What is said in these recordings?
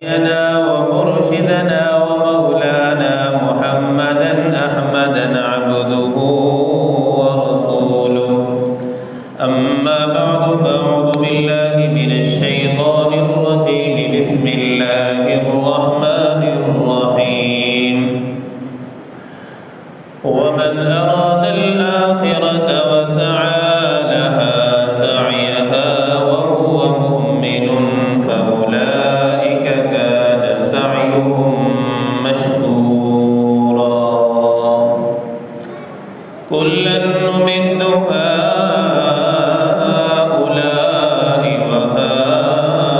ومرشدنا ومولانا محمدا أحمدا عبده ورسوله. أما بعد فأعوذ بالله من الشيطان الرجيم. بسم الله الرحمن الرحيم. ومن أراد الآخرة وسعى لها سعيها وهو مؤمن فأولئك كان سعيهم مشكورا. كلا نمد هؤلاء وهؤلاء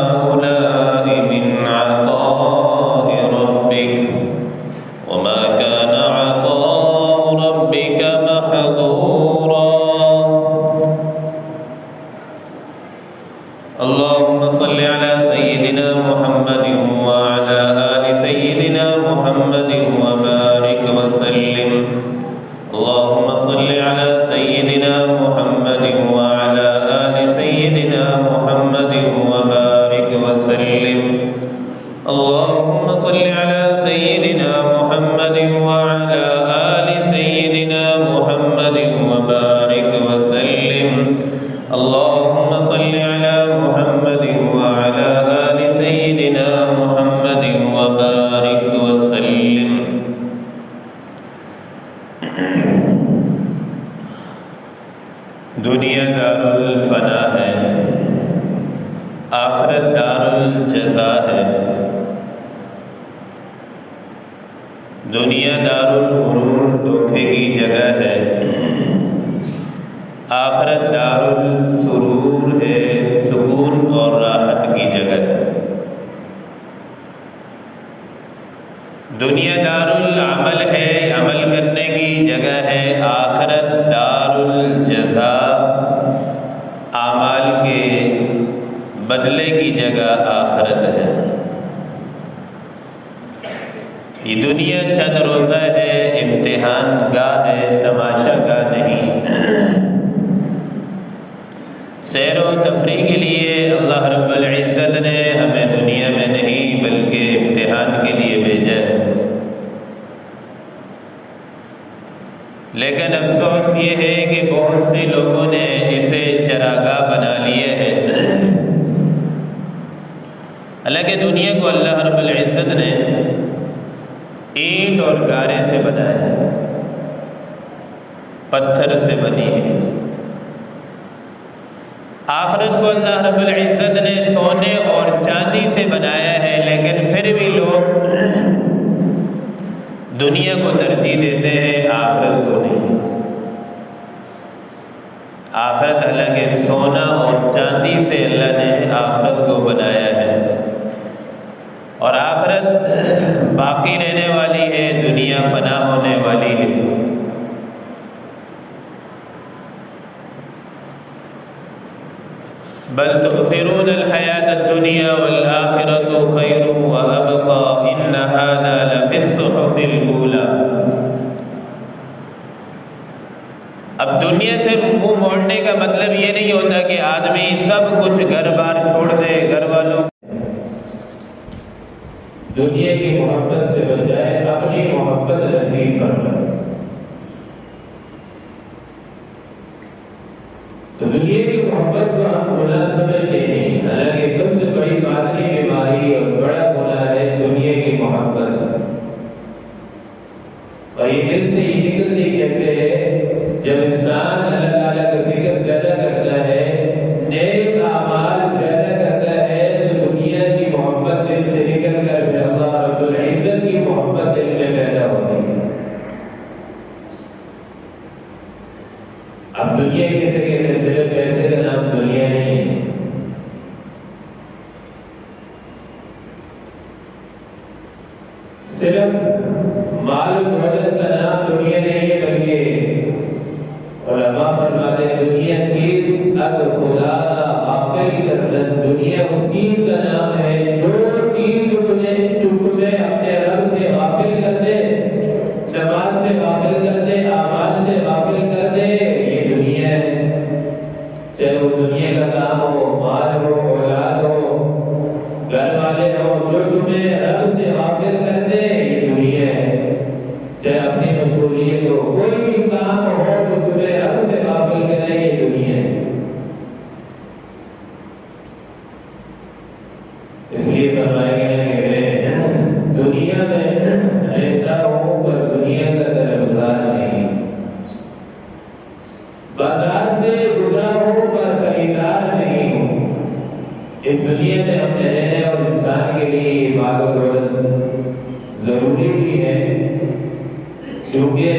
من عطاء ربك وما كان عطاء ربك محظورا. اللهم صل على سيدنا محمد وعلى آل سيدنا محمد وبارك وسلم. اللهم صل على سيدنا محمد وعلى آل سيدنا محمد وبارك وسلم. اللهم صل على سيدنا محمد وعلى آل سيدنا محمد وبارك وسلم. اللهم صل على محمد وعلى آل سيدنا محمد وبارك وسلم. دنیا دار الفنا ہے، آخرت دار الجزا ہے. دنیا دار الغرور دھوکے کی جگہ ہے، آخرت دار السرور ہے، سکون اور راحت کی جگہ ہے. دنیا دار العمل ہے، عمل کرنے کی جگہ ہے. آخرت دار الجزا، اعمال کے بدلے کی جگہ آخرت ہے. یہ دنیا چند روزہ ہے، امتحان گاہ ہے، تماشا گاہ نہیں. سیر و تفریح کے لیے اللہ رب العزت نے ہمیں دنیا میں نہیں بلکہ امتحان کے لیے بھیجا ہے. لیکن افسوس یہ ہے کہ بہت سے لوگوں نے اسے چراگاہ بنا لیے ہے. حالانکہ دنیا کو اللہ رب العزت نے اینٹ اور گارے سے بنایا ہے، پتھر سے بنی ہے. آخرت کو اللہ رب العزت نے سونے اور چاندی سے بنایا ہے، لیکن پھر بھی لوگ دنیا کو ترجیح دیتے ہیں، آخرت کو نہیں. آخرت حالانکہ سونا اور چاندی سے اللہ نے آخرت کو بنایا ہے، اور آخرت باقی رہنے والی ہے، دنیا فنا ہونے والی ہے. بل تؤثرون الحیاة الدنیا والآخرة خیر وابقى ان هذا لفی الصحف الاولی. اب دنیا سے منہ موڑنے کا مطلب یہ نہیں ہوتا کہ آدمی سب کچھ گھر بار چھوڑ دے، گھر والوں دنیا کی محبت سے بجائے اپنی محبت نصیب کرنا. تو دنیا کی محبت کو ہم گناہ سمجھتے نہیں، حالانکہ سب سے بڑی باطنی بیماری اور بڑا گناہ ہے دنیا کی محبت. اور یہ دل سے ہی نکلتی کیسے ہے؟ جب انسان اللہ تعالیٰ کا ذکر زیادہ کرتا ہے، نیک اعمال زیادہ کرتا ہے، تو دنیا کی محبت دل سے نکل کر پھر اللہ رب العزت کی محبت دل میں پیدا ہوتی ہے. اب دنیا کسے کہتے ہیں؟ صرف پیسے کا نام دنیا نہیں ہے. صرف مال و دولت کا نام دنیا نہیں ہے، بلکہ علماء فرماتے ہیں دنیا چیز اب خدا غافل کردن. دنیا اس چیز کا نام ہے جو چیز تجھے اپنے رب سے غافل کر دے، نماز سے غافل کر دے، اعمال سے غافل کر دے. یہ دنیا ہے، چاہے وہ دنیا کا کام ہو، مال ہو، اولاد ہو، گھر والے ہوں، جو تمہیں رب سے غافل کر دے یہ دنیا ہے. چاہے اپنی مشغولیت ہو، کوئی بھی کام ہو جو تمہیں رب سے غافل کرے یہ دنیا ہے. اس لیے فرمایا گیا کہ میں دنیا میں رہتا ہوں پر دنیا کا طلبگار نہیں. بازار سے گزرا ہوں پر خریدار نہیں ہوں. اس دنیا میں ہم نے رہنے اور انسان کے لیے مال و دولت ضروری بھی ہے، کیونکہ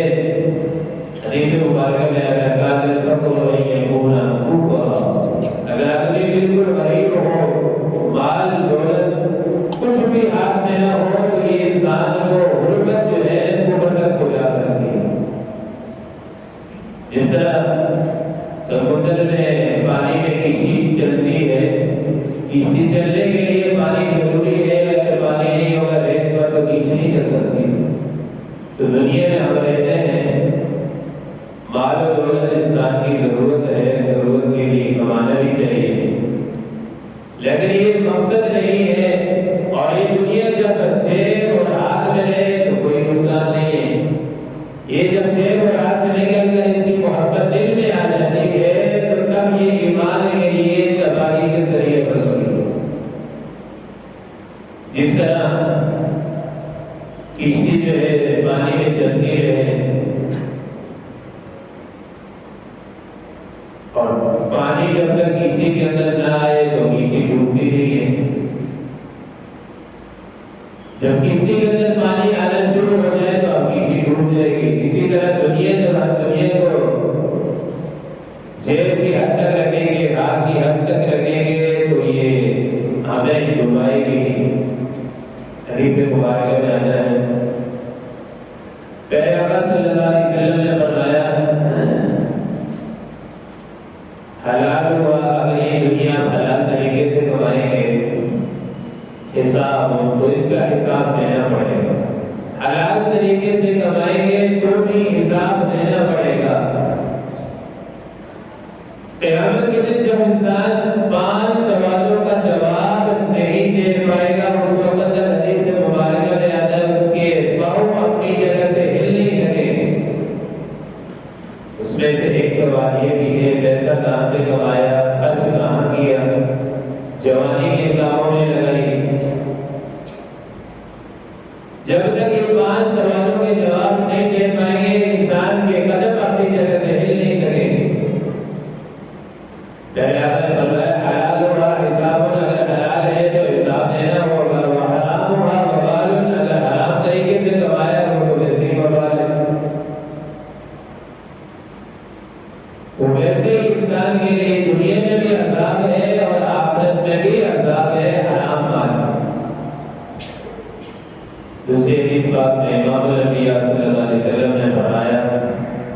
حدیث مبارکہ میں کہا الفقر ان یکون کفوا، اگر آدمی بالکل غریب ہو، مال دولت کچھ بھی ہاتھ میں نہ ہو تو یہ انسان کو غربت جو ہے کفر تک پہنچا سکتی ہے. جس طرح سمندر میں پانی میں کشتی چلتی ہے، کشتی چلنے کے لیے پانی ضروری ہے، اگر پانی نہیں ہوگا ریت پر تو کشتی نہیں چل سکتی. تو دنیا میں ہم رہتے ہیں، مال و دولت انسان کی ضرورت ہے، ضرورت کے لیے کمانا بھی چاہیے، لیکن یہ مقصد نہیں ہے. اور یہ دنیا جب جیب اور ہاتھ میں رہے تو کوئی نقصان نہیں ہے. یہ جب جیب اور ہاتھ سے نکل کر اس کی محبت دل میں آ جاتی ہے تو تب یہ ایمان کے لیے تباہی کے ذریعے بنتی ہے. جس طرح کشتی جو ہے پانی میں چلتی رہے اور پانی جب تک کشتی کے اندر نہ آئے تو کشتی ڈوبتی نہیں ہے. جب کشتی کے اندر پانی آنا شروع ہو جائے تو اب کشتی ڈوب جائے گی. اسی طرح دنیا جب ہم دنیا کو جیب کی حد تک رکھیں گے، ہاتھ کی حد تک رکھیں گے تو یہ ہمیں ڈبائے گی. حدیث مبارکہ میں آتا ہے پیغمبر صلی اللہ علیہ وسلم نے فرمایا حلال ہوا اگر یہ دنیا حلال طریقے سے کمائیں گے حساب ہو تو اس کا حساب دینا پڑے گا. حلال طریقے سے کمائیں گے تو بھی حساب دینا پڑے گا. قیامت کے دن جب انسان 5 سوالوں کا جواب نہیں دے پائے گا اس وقت حدیث مبارکہ میں آتا ہے اس کے پاؤں اپنی جگہ سے ہل نہیں سکیں گے. اس میں سے ایک سوال یہ بھی ہے پیسہ کہاں سے کمایا، خرچ کہاں کیا، جوانی کے کاموں میں لگائی. جب تک یہ 5 سوالوں کے جواب نہیں دے پائیں گے انسان کے قدم اپنی جگہ سے ہل نہیں سکیں گے. حلال ہوا حساب اگر حلال ہے تو حساب دینا ہوگا، حرام ہوا وبال اگر حرام طریقے سے کمایا ہو تو ویسے ہی وبال ہے. وہ ویسے ہی انسان کے لیے دنیا میں بھی عذاب ہے اور آخرت میں بھی عذاب ہے حرام مال. دوسری حدیث بات میں امام الانبیاء صلی اللہ علیہ وسلم نے فرمایا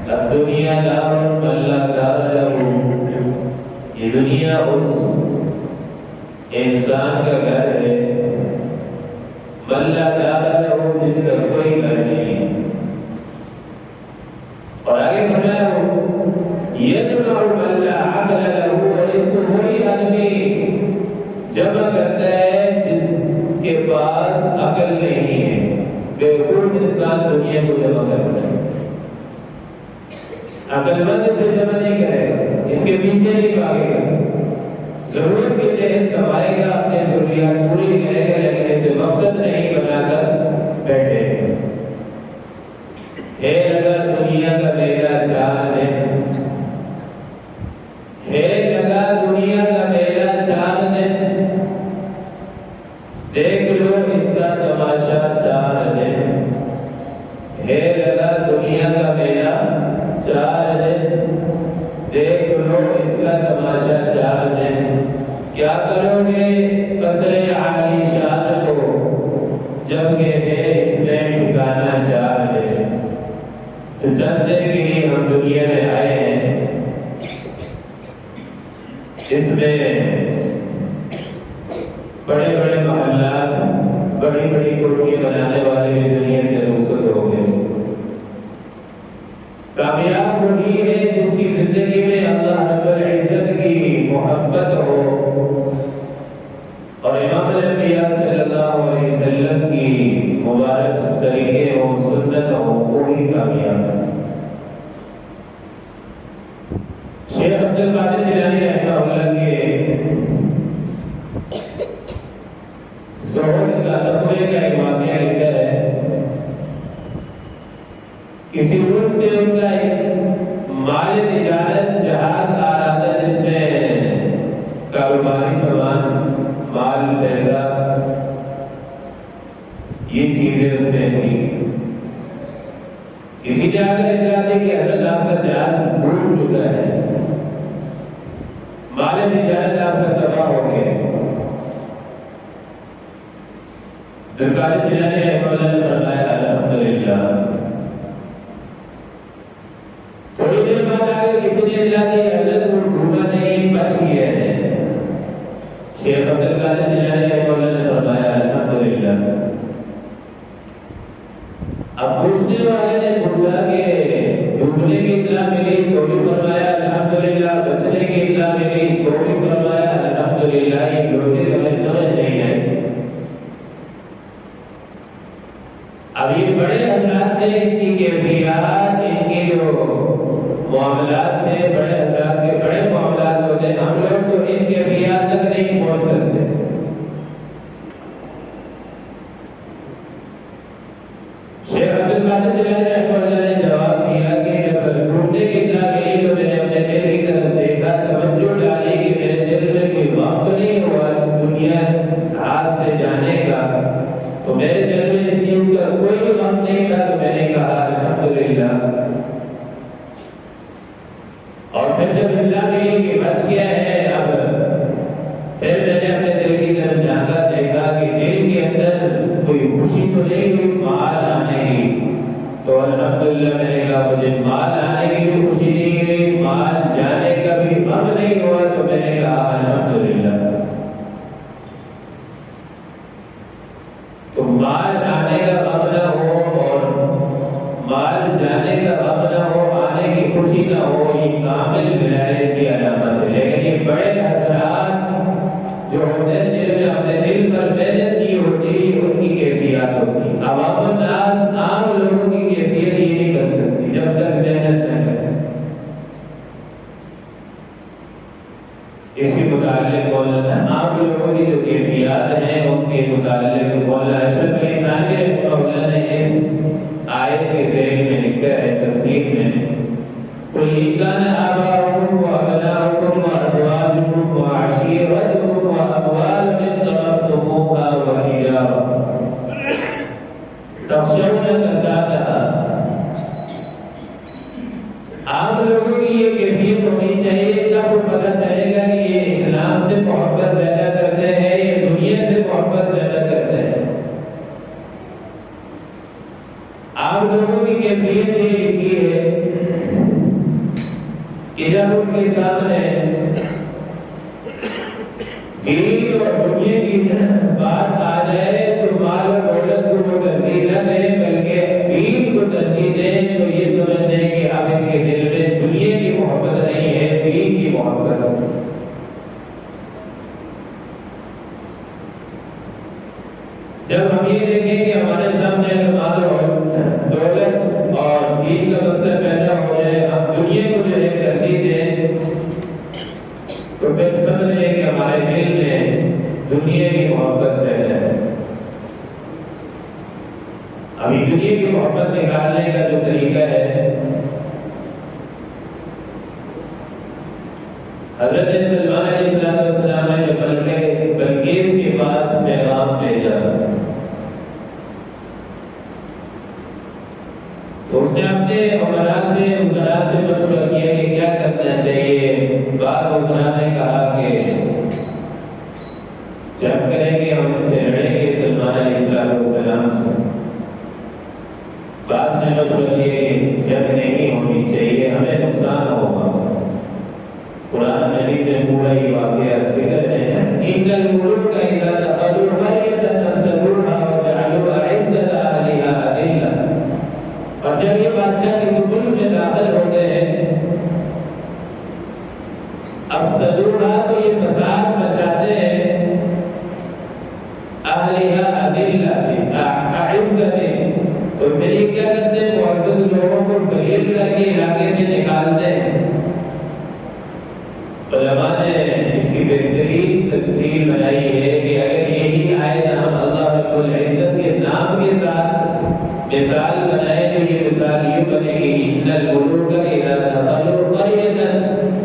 الدنیا دار من لا دار له، یہ دنیا اس انسان کا گھر ہے من لا دار له جس کا کوئی گھر نہیں. اور آگے فرمایا یجمع من لا عقل له، اور اس کو وہی آدمی جمع کرتا ہے جس کے پاس عقل نہیں ہے. بیوقوف انسان دنیا کو جمع کرتا ہے، عقل مند سے جمع نہیں کرے گا، اس کے پیچھے نہیں بھاگے گا. ضرورت کے تحت کمائے گا، اپنے ضروریات پوری کرے گا، لیکن اسے مقصد نہیں بنا کر بیٹھے. ہے لگا دنیا کا میلہ 4 دن، ہے لگا دنیا کا میلہ 4 دن، دیکھ لو اس کا تماشا 4 دن. ہے لگا دنیا کا میلہ 4 دن، دیکھ لو اس کا تماشا 4 دن. کیا کرو گے قصر عالی شان کو جب کہ ہے اس میں ٹھکانا 4 دن. تو چند دن کے لیے ہم دنیا میں آئے ہیں، اس میں بڑے بڑے محلات، بڑی بڑی کوٹھیاں بنانے والے بھی دنیا سے رخصت ہو گئے. کامیاب وہی ہے جس کی زندگی میں اللہ رب العزت کی محبت ہو. اور امام الانبیاء صلی اللہ علیہ وسلم مبارک طریقے ہوں، سنت ہوں، وہی کامیاب ہے۔ شیخ عبد القادر جیلانی رحمہ اللہ کے زہد کا تقوی کا ایک واقعہ لکھا ہے۔ کسی ملک سے ان کا ایک مال تجارت جہاز آ رہا تھا جس میں کاروباری سامان، مال، پیسہ، یہ چیزیں اس میں تھی۔ کسی نے آ کر اطلاع دی کہ حضرت آپ کا جہاز ڈوب چکا ہے، مال تجارت آپ کا تباہ ہو گیا۔ عبدالقادر جیلانی رحمہ اللہ نے فرمایا الحمدللہ۔ تھوڑی دیر بعد آگے کسی نے اطلاع دی حضرت وہ ڈوبا نہیں، بچ گیا ہے۔ شیخ عبدالقادر جیلانی رحمہ اللہ نے فرمایا الحمدللہ۔ اب پوچھنے والے نے پوچھا کہ ڈوبنے کی اطلاع ملی تو بھی فرمایا الحمدللہ، بچنے کی اطلاع ملی تو بھی فرمایا الحمدللہ۔ یہ لوگوں کو سمجھ نہیں ہے۔ اب یہ بڑے حضرات تھے، ان کی کیفیات، ان کے جو معاملات تھے، بڑے حضرات کے بڑے معاملات ہوتے ہیں، ہم لوگ تو ان کیفیات تک نہیں پہنچ سکتے۔ شیخ عبدالقادر جیلانی رحمہ اللہ نے جواب دیا کہ جب ڈوبنے کی اطلاع ملی تو میں نے اپنے دل کی طرف دیکھا، توجہ ڈالی کہ میرے دل میں کوئی وقت نہیں ہوا دنیا ہاتھ سے جانے کا، تو میرے دل میں اس چیز کا کوئی وقت نہیں تھا، تو میں نے کہا الحمدللہ۔ اور پھر جب اطلاع ملی کہ بچ گیا ہے، اب پھر میں نے اپنے دل کی طرف جھانکا، دیکھا کہ دل کے اندر کوئی خوشی تو نہیں ہوئی مال آنے کی، تو الحمدللہ میں نے کہا مجھے مال آنے کی بھی خوشی نہیں ہوئی، مال جانے کا بھی غم نہیں ہوا، تو میں نے کہا الحمدللہ۔ تو مال آنے کا غم نہ ہو اور مال جانے کا غم نہ ہو، آنے کی خوشی نہ ہو، یہ کامل ولایت کی علامت ہے۔ لیکن یہ بڑے حضرات جو ہوتے ہیں جنہوں نے اپنے دل پر محنت کی ہوتی ہے، ان کی کیفیات ہوتی ہے۔ عوام الناس، عام لوگوں کی کیفیت یہ نہیں کر سکتی جب تک محنت نہ کرے۔ اس کے متعلق عام لوگوں کی جو کیفیات ہیں ان کے متعلق مولانا اشرف علی تھانوی رحمہ اللہ نے اس آیت کے ذیل میں لکھا ہے تفسیر میں، قُلْ إِنْ كَانَ آبَاؤُكُمْ وَأَبْنَاؤُكُمْ وَأَزْوَاجُكُمْ وَعَشِيرَتُكُمْ وَأَمْوَالٌ اقْتَرَفْتُمُوهَا وَتِجَارَةٌ تَخْشَوْنَ كَسَادَهَا۔ عام لوگوں کی یہ کیفیت ہونی چاہیے، تب وہ پتہ چلے گا کہ یہ اسلام سے محبت زیادہ کرتے ہیں، یہ دنیا سے محبت زیادہ کرتے ہیں۔ عام لوگوں کی کیفیت یہ لکھی ہے کہ جب ان کے سامنے دین اور دنیا کی بات آ جائے تو مال و دولت کو وہ ترجیح نہ دیں بلکہ دین کو ترجیح دیں، تو یہ سمجھ لیں کہ اب ان کے دل میں دنیا کی محبت نہیں ہے، دین کی محبت ہے۔ جب ہم یہ دیکھیں کہ ہمارے سامنے مال و دولت اور دین کا مسئلہ پیدا ہو جائے، ہم دنیا کو جو ہے ترجیح دیں، تو پھر سمجھ لیں کہ ہمارے دل میں دنیا کی محبت رہتا ہے۔ ابھی دنیا کی محبت نکالنے کا جو طریقہ ہے، حضرت سلمان علیہ السلام نے جو بلقیس کے پاس پیغام بھیجا تو اس نے اپنے امراء سے مشورہ کیا کہ کیا کرنا چاہیے۔ بعض امراء نے کہا کہ جب کریں گے ہم ان سے لڑیں گے سلمان علیہ السلام سے۔ بعض نے مشورہ دیا کہ جنگ نہیں ہونی چاہیے، ہمیں نقصان ہوگا۔ قرآن مجید میں پورا یہ واقعہ ذکر ہے، ان الملوک اذا دخلوا قرية افسدوها وجعلوا اعزة اهلها اذلة۔ اور جب یہ بادشاہ کسی ملک میں داخل ہوتے ہیں، افسدوها تو یہ فساد مچاتے ہیں، اهلها اذلة، اعزة رب العزت کے نام کے ساتھ مثال بنائے تو یہ مثال یہ بنے گی ان الملوک اذا دخلوا قرية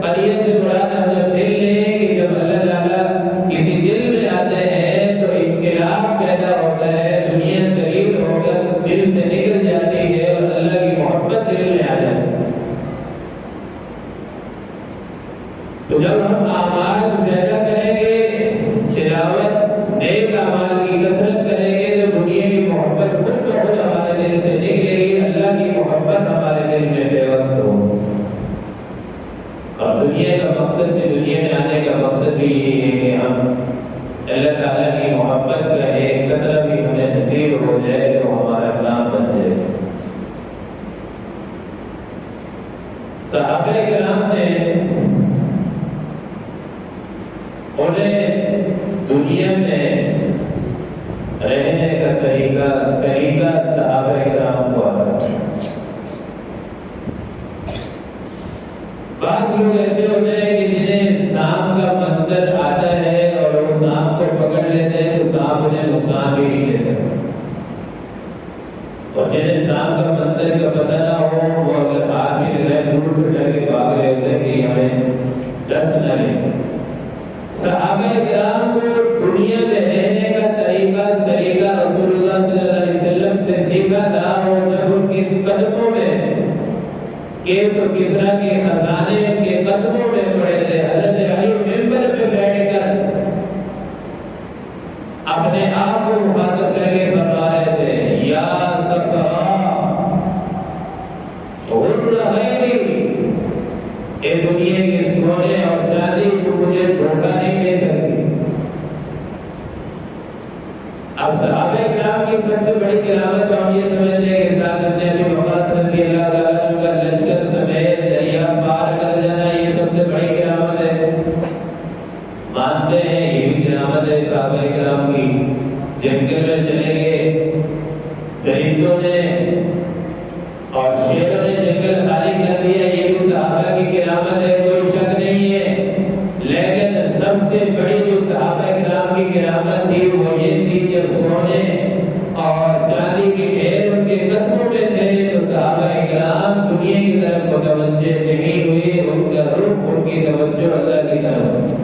قریہ سے مراد ہم جب دل لیں کہ جب اللہ تعالیٰ کسی دل میں آتے ہیں تو انقلاب پیدا ہوتا ہے، دنیا ذلیل ہو کر دل سے نکل جاتی ہے اور اللہ کی محبت دل میں آ جاتی ہے۔ تو جب ہم اعمال زیادہ کریں گے، تلاوت نیک اعمال کی کثرت کریں گے تو دنیا کی محبت خود بخود ہمارے دل سے نکلے گی، اللہ کی محبت ہمارے دل میں پیوست ہو۔ اور دنیا کا مقصد بھی، دنیا میں آنے کا مقصد بھی یہی ہے کہ ہم اللہ تعالیٰ کی محبت کا ایک قطرہ بھی ہمیں نصیب ہو جائے تو ہمارا کام بن جائے۔ صحابہ کرام نے انہیں دنیا میں رہنے کا طریقہ صحابہ کرام کو آتا ہے۔ بعض لوگ ایسے ہوتے ہیں کہ جنہیں سانپ کا منظر آتا ہے اور وہ سانپ کو پکڑ لیتے ہیں تو سانپ انہیں نقصان بھی نہیں دیتا، اور جنہیں سانپ کا منظر کا پتہ نہ ہو وہ اگر ہاتھ بھی لگائے دور سے ڈر کے بھاگ رہے ہوتے ہیں کہ ہمیں ڈس نہ لے۔ صحابہ کرام کو دنیا میں رہنے کا طریقہ سلیقہ رسول اللہ صلی اللہ علیہ وسلم سے سیکھا تھا، اور جب ان کے قدموں میں کیس و کسرا کے خزانے ان کے قدموں میں پڑے تھے، حضرت علی منبر پہ بیٹھ کر اپنے آپ کو مخاطب کر کے فرما رہے تھے یا صفرا غر غیری، اے دنیا کے سونے اور چاندی تو مجھے دھوکہ نہیں دے سکتی۔ اب صحابہ کرام کی سب سے بڑی کرامت تو ہم یہ سمجھتے ہیں کہ ساتھ ابن ابی وقاص رضی اللہ تعالیٰ عنہ کا لشکر سمیت دریا پار کر جانا یہ سب سے بڑی کرامت ہے، مانتے ہیں یہ بھی کرامت ہے صحابہ کرام کی۔ جنگل میں چلے گئے، درندوں نے اور شیروں نے جنگل خالی کر دیا، یہ بھی صحابہ کی کرامت ہے، کوئی شک نہیں ہے۔ لیکن سب سے بڑی جو صحابہ کرام کی کرامت تھی وہ یہ تھی جب سونے اور چاندی کے ڈھیر ان کے قدموں میں تھے تو صحابہ کرام دنیا کی طرف متوجہ نہیں ہوئے، ان کا رخ ان کی توجہ اللہ کی طرف۔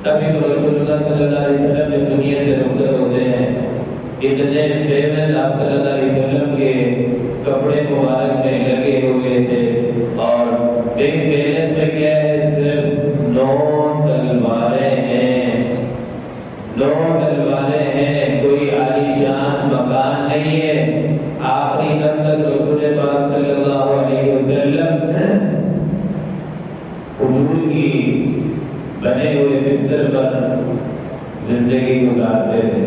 تبھی تو رسول اللہ صلی اللہ علیہ وسلم جب دنیا سے رخصت ہوتے ہیں اتنے پیمن آپ صلی اللہ علیہ وسلم کے کپڑے مبارک میں لگے ہوئے تھے، اور ایک بیلنس میں کیا ہے صرف 9 تلواریں ہیں، 9 تلواریں ہیں، کوئی عالی شان مکان نہیں ہے۔ آخری دم تک رسول پاک صلی اللہ علیہ وسلم کھجور کی بنے ہوئے بستر پر زندگی گزارتے تھے۔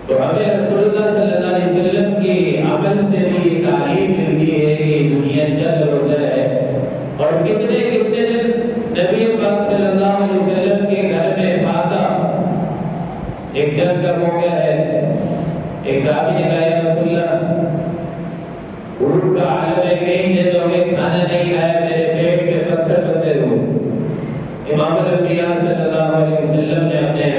تو ہمیں رسول اللہ صلی اللہ علیہ وسلم کی عمل سے بھی یہ تعلیم ملتی ہے کہ دنیا چل ہوتا ہے، اور کتنے کتنے دن نبی پاک صلی اللہ علیہ وسلم کے گھر میں فاقہ ایک جنگ کا موقع ہے۔ ایک صحابی نے کہا یا رسول اللہ اردو کا عالم ہے، کئی دن ہو گئے کھانا نہیں کھایا، میرے پیٹ میں پتھر بندے ہو۔ امام الانبیاء صلی اللہ علیہ وسلم نے اپنے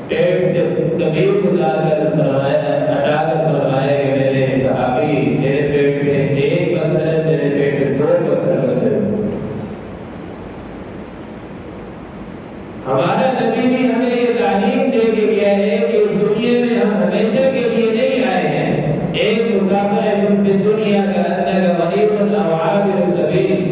پیٹ سے کبیر اتار کر فرمایا، ہٹا کر فرمایا کہ میرے صحابی میرے پیٹ میں ایک پتھر ہے، میرے پیٹ میں 2 پتھر بندے ہو۔ ہمارا نبی بھی ہمیں یہ تعلیم دے کے گیا ہے کہ اس دنیا میں ہم ہمیشہ کے لیے نہیں آئے ہیں، ایک مسافر ہے فی الدنیا کأنک غریب او عابر سبیل۔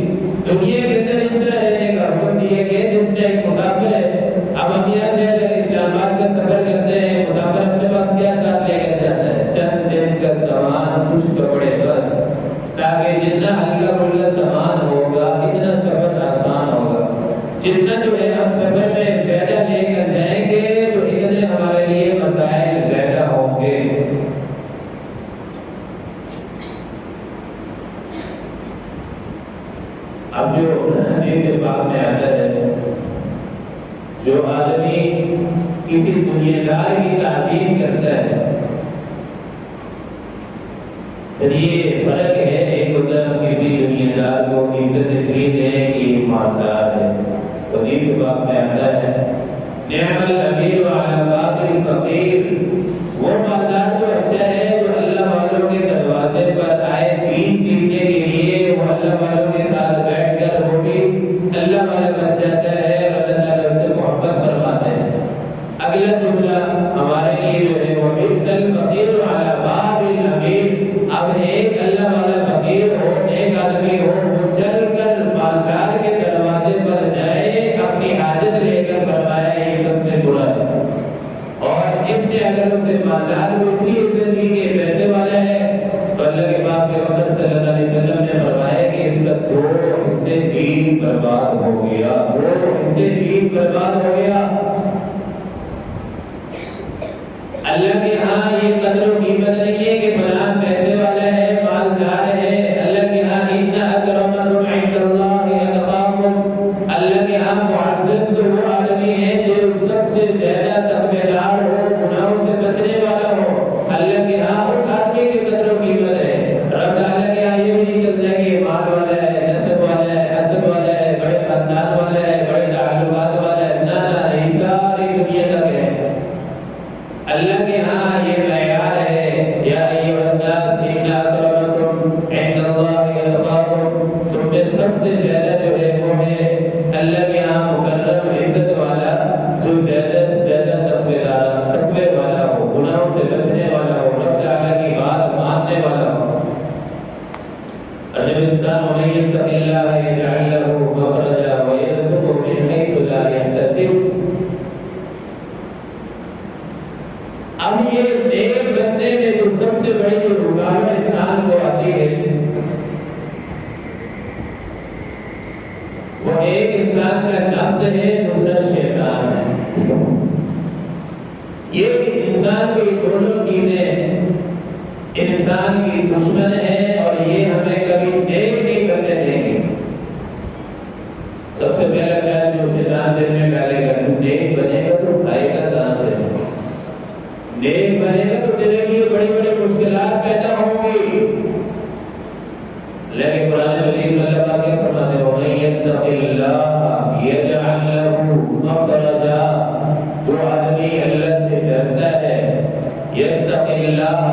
دنیا کے اندر اس طرح رہنے کا حکم دیا گیا جس میں ایک مسافر ہے۔ اب ہم یہاں سے اگر اسلام آباد کا سفر کرتے ہیں، مسافر اپنے پاس کیا ساتھ لے کر جاتا ہے؟ چند دن کا سامان، کچھ کپڑے بس، تاکہ جتنا ہلکا پھلکا سامان ہوگا اتنا سفر آسان ہوگا۔ جتنا جو ہے ہم سفر میں زیادہ لے کر جائیں گے تو اتنے ہمارے لیے مسائل زیادہ ہوں گے۔ اب جو حدیث پاک میں آتا ہے جو آدمی کسی دنیا دار کی تعظیم کرتا ہے، پھر یہ فرق ہے، ایک ہوتا ہے کسی دنیا دار کو عزت اس لیے دیں کہ مالدار ہے، تو حدیث پاک میں آتا ہے نعم الامیر وعلی باب الفقیر، وہ مالدار تو اچھا ہے جو اللہ والوں کے دروازے پر آئے دین سیکھنے کے لیے، وہ اللہ والوں کے ساتھ بیٹھ کر وہ بھی اللہ والا بن جاتا ہے اور اللہ تعالیٰ اس سے محبت فرماتے ہیں۔ اگلا جملہ ہمارے لیے جو ہے وہ بئس الفقیر علی باب الامیر، اب ایک اللہ والا فقیر ہو، ایک آدمی ہو، وہ چل کر مالدار کے دروازے پر جائے اپنی حاجت لے کر، فرمایا یہ سب سے برا ہے۔ اور اس نے اگر اسے مالدار کو اس لیے عزت دی کہ پیسے والا ہے، تو اللہ کے پاک پیغمبر صلی اللہ علیہ وسلم نے فرمایا کہ اس کا 2 حصے دین برباد ہو گیا، 2 حصے دین برباد ہو گیا۔ اللہ کے ہاں یہ قدر و قیمت نہیں ہے کہ فلان پیسے والا ہے، مالدار ہے۔ اللہ کے ہاں ان اکرمکم عند اللہ اتقاکم، اللہ کے ہاں معزز تو وہ آدمی ہے جو سب سے زیادہ تقویدار ہو، گناہوں سے بچنے والا ہو۔ اللہ کے ہاں اس آدمی کی قدر و قیمت ہے۔ رب تعالیٰ کے ہاں یہ بھی نہیں چلتا کہ یہ مال والا ہے، نسب والا ہے، حسب والا ہے، بڑے خاندان والا ہے، بڑے تعلقات والا ہے، نہ یہ ساری دنیا تک ہے۔ اللہ کے ہاں یہ معیار ہے، یا ایھا الناس ان اکرمکم عند اللہ اتقاکم، تم میں سب سے زیادہ جو ہے وہ ہے اللہ کے ہاں مکرم عزت والا، جو زیادہ سے زیادہ تقوی والا ہو، گناہوں سے بچنے والا ہو، رب تعالیٰ کی بات ماننے والا ہو۔ جب انسان ومن یتق اللہ یجعل لہ مخرجا ویرزقہ من حیث لا یحتسب، اب یہ نیک بننے میں جو سب سے بڑی جو رکاوٹ انسان کو آتی ہے، وہ ایک انسان کا نفس ہے، دوسرا شیطان ہے۔ یہ کہ انسان کو یہ دونوں چیزیں انسان کی دشمن ہے اور یہ ہمیں کبھی نیک نہیں کرنے دیں گے۔ سب سے پہلا خیال جو شیطان دل میں ڈالے گا، تو نیک بنے گا تو کھائے گا کہاں سے؟ نیک بنے گا تو تیرے لیے بڑی بڑی مشکلات پیدا ہوں گی۔ لیکن قرآن مجید میں اللہ پاک کیا فرماتے ہیں، وَمَن يَتَّقِ اللَّهَ يَجْعَل لَّهُ مَخْرَجًا، جو آدمی اللہ سے ڈرتا ہے، يَتَّقِ اللَّهَ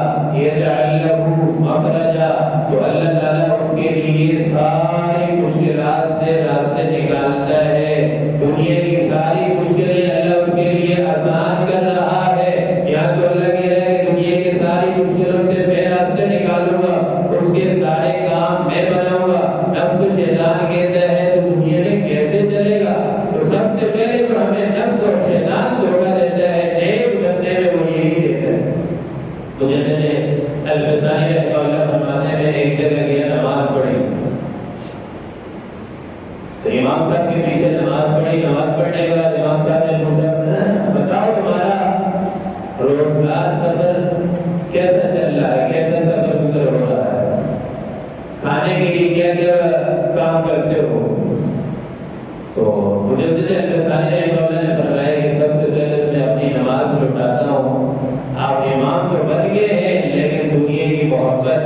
يَجْعَل لَّهُ مَخْرَجًا، تو اللہ تعالیٰ اس کے لیے ساری مشکلات سے راستے نکالتا ہے۔ دنیا کی ساری مشکلیں اللہ اس کے لیے آسان کر رہا ہے۔ یا تو اللہ کہہ رہا ہے کہ دنیا کی ساری مشکلوں سے میں راستے نکالوں گا، اس کے سارے کام میں بناؤں گا۔ نفس شیطان کہتا ہے تو دنیا میں کیسے چلے گا؟ تو سب سے پہلے جو ہمیں نفس اور شیطان دھوکہ دیتا ہے، نیک بننے میں وہ یہی دیتا ہے۔ مجدد الفسانی رحمہ اللہ فرماتے ہیں، ایک جگہ گیا نماز پڑھی، تو امام صاحب کے پیچھے نماز پڑھی، نماز پڑھنے کے بعد امام صاحب نے پوچھا، بتاؤ تمہارا روزگار سفر کیسا چل رہا ہے، کیسا سفر گزر ہو رہا ہے، کھانے کے لیے کیا کیا کام کرتے ہو؟ تو مجدد الفسانی رحمہ اللہ نے فرمایا کہ سب سے پہلے تو میں اپنی نماز لوٹاتا ہوں۔ آپ امام تو بن گئے ہیں لیکن دنیا کی محبت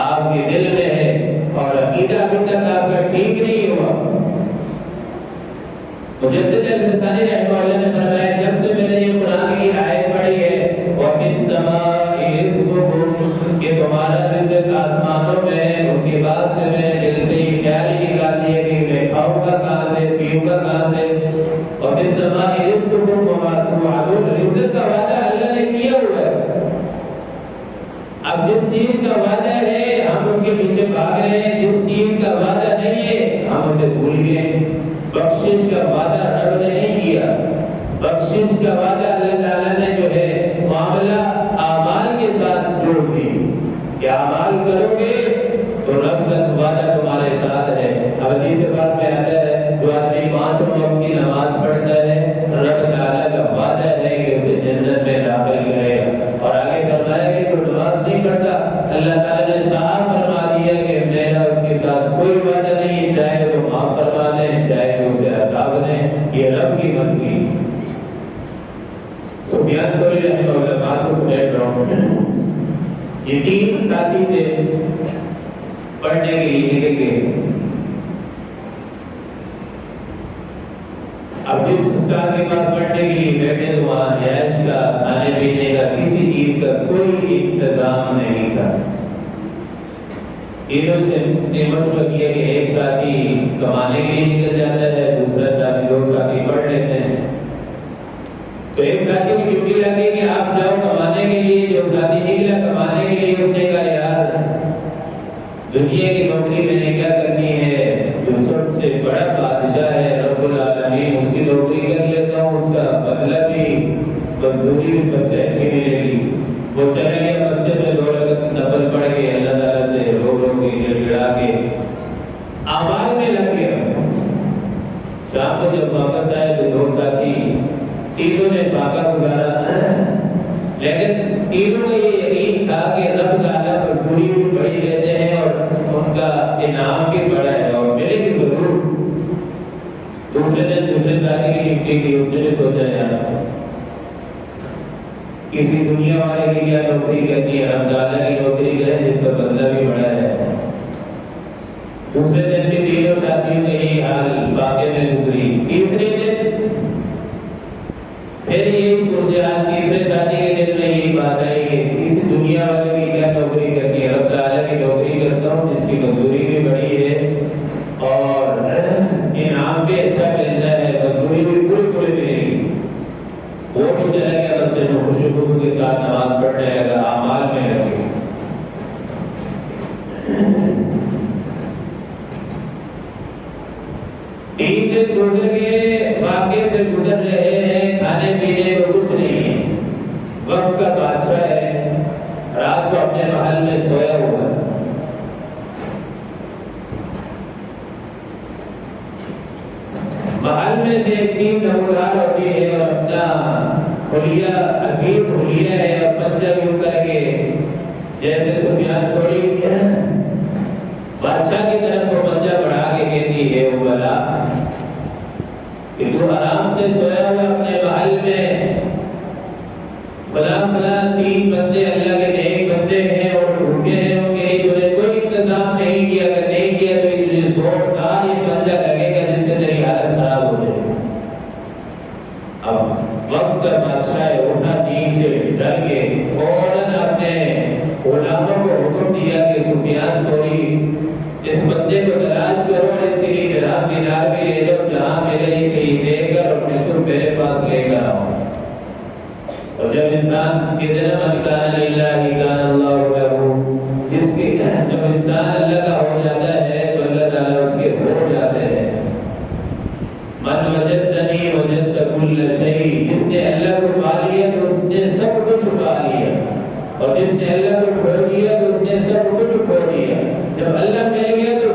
آپ کے دل میں ہے اور عقیدہ ابھی تک آپ کا ٹھیک نہیں ہوا۔ مجدد الفسانی رحمہ اللہ نے فرمایا، جب سے میں نے یہ قرآن کی آیت پڑھی ہے، وَفِي السَّمَاءِ رِزْقُكُمْ، کہ تمہارا رزق آسمانوں میں ہے، اس کے بعد سے میں نے دل سے یہ خیال ہی نکال دیا کہ میں کھاؤں گا کہاں سے، پیوں گا کہاں سے۔ وَفِي السَّمَاءِ رِزْقُكُمْ وَمَا تُوعَدُونَ، رزق کا وعدہ اللہ نے کیا ہوا ہے۔ اب جس چیز کا وعدہ ہے ہم اس کے پیچھے بھاگ رہے ہیں، جس چیز کا وعدہ نہیں ہے ہم اسے بھول گئے۔ بخشش کا وعدہ رب نے نہیں کیا، بخشش کا وعدہ اللہ تعالیٰ نے جو ہے معاملہ اعمال کے ساتھ جوڑ دی کہ اعمال کرو گے تو رب کا وعدہ تمہارے ساتھ ہے۔ اب حدیث پاک میں آتا ہے، جو آدمی 5 وقت کی نماز پڑھتا ہے، رب تعالیٰ کا وعدہ ہے کہ اسے جنت میں داخل کرے گا۔ اور آگے فرمایا کہ جو نماز نہیں پڑھتا، اللہ تعالیٰ نے صاف فرما دیا کہ میرا اس کے ساتھ کوئی وعدہ نہیں، چاہے تو معاف فرما دیں، چاہے تو اسے عذاب دیں۔ یہ رب کی مرضی۔ سفیان ثوری رحمہ اللہ بات کو سمیٹ رہا ہوں، یہ 3 ساتھی تھے پڑھنے کے لیے نکل گئے۔ اب جس استاد کے پاس پڑھنے کے لیے مسجد وہاں رہائش کا کھانے پینے کا کسی چیز کا کوئی انتظام نہیں تھا. عیدوں سے مشورہ کیا کہ ایک ساتھی کمانے کے لیے نکل جاتا ہے, دوسرا ساتھی 2 ساتھی پڑھ لیتے ہیں. تو ایک ساتھی کی ڈیوٹی لگی کہ آپ جاؤ کمانے کے لیے. جو ساتھی نکلا کمانے کے لیے اس نے کہا یار دنیا کی نوکری میں نے کیا کرنی ہے, جو سب سے بڑا بادشاہ ہے رب العالمین اس کی نوکری کر لیتا ہوں, اس کا بدلہ بھی مزدوری بھی سب سے اچھی ملے گی. وہ چلا گیا مسجد میں 2 رکعت نفل پڑھ کے اللہ تعالیٰ سے رو کے گڑ گڑا کے اعمال میں لگ گیا. شام کو جب واپس آئے تو 2 ساتھی تینوں نے فاقہ گزارا, لیکن تینوں کو یہ یقین تھا کہ رب تعالیٰ پر پوری بھی بڑی دیتے ہیں اور ان کا انعام بھی بڑا ہے اور ملے گی ضرور. دوسرے دن دوسرے ساتھی کی ڈیوٹی تھی, اس نے بھی سوچا یار کسی دنیا والے کی کیا نوکری کرنی ہے, رب تعالیٰ کی نوکری کریں جس کا بدلہ بھی بڑا ہے. دوسرے دن بھی تینوں ساتھیوں کا یہی حال فاقے میں گزری. تیسرے دن پھر یہی صورتحال, تیسرے ساتھی کے دل میں یہی بات آئی کہ کسی دنیا والے کی کیا نوکری کرنی ہے, رب تعالیٰ کی نوکری کرتا ہوں جس کی مزدوری بھی بڑی ہے اور انعام بھی اچھا ملتا ہے, مزدوری بھی پوری ملے گی. وہ بھی چلا گیا مسجد میں خوشی خوشی کے ساتھ نماز پڑھنے لگا, اعمال میں لگے. 3 دن گزر گئے, واقعے سے گزر رہے ہیں, کھانے پینے کو کچھ نہیں ہے. وقت کا بادشاہ ہے, رات کو اپنے محل میں سویا ہوا ہے. محل میں سے ایک چیز نمودار ہوتی ہے اور اپنا حلیہ عجیب حلیہ ہے اور پنجہ یوں کر کے جیسے سفیان تھوڑی بادشاہ کی طرف وہ پنجہ بڑھا کے کہتی ہے وہ بلا کہ تو آرام سے سویا ہوا اپنے محل میں, فلاں فلاں 3 بندے اللہ کے نیک بندے ہیں اور بھوکے ہیں, ان کے لیے تو نے کوئی انتظام نہیں کیا. اگر نہیں کیا تو تجھے زوردار یہ پنجہ لگے گا جس سے تیری حالت خراب ہو جائے گی. اب وقت کا بادشاہ اٹھا دین سے ڈر کے فوراً اپنے غلاموں کو حکم دیا کہ سفیان ثوری اس بندے کو تلاش کرو اور اس کے لیے جناب دینار بھی لے جاؤ, جہاں ملے اسے دے کر اور بالکل میرے پاس لے کر آؤ. اور جب انسان کتنا من کان للہ کان اللہ لہ, جب انسان اللہ کا ہو جاتا ہے تو اللہ تعالیٰ اس کے ہو جاتے ہیں. من وجدتنی وجدت کل شیء, جس نے اللہ کو پا لیا تو اس نے سب کچھ پا لیا, اور جس نے اللہ کو کھو دیا تو اس نے سب کچھ کھو دیا. جب اللہ مل گیا تو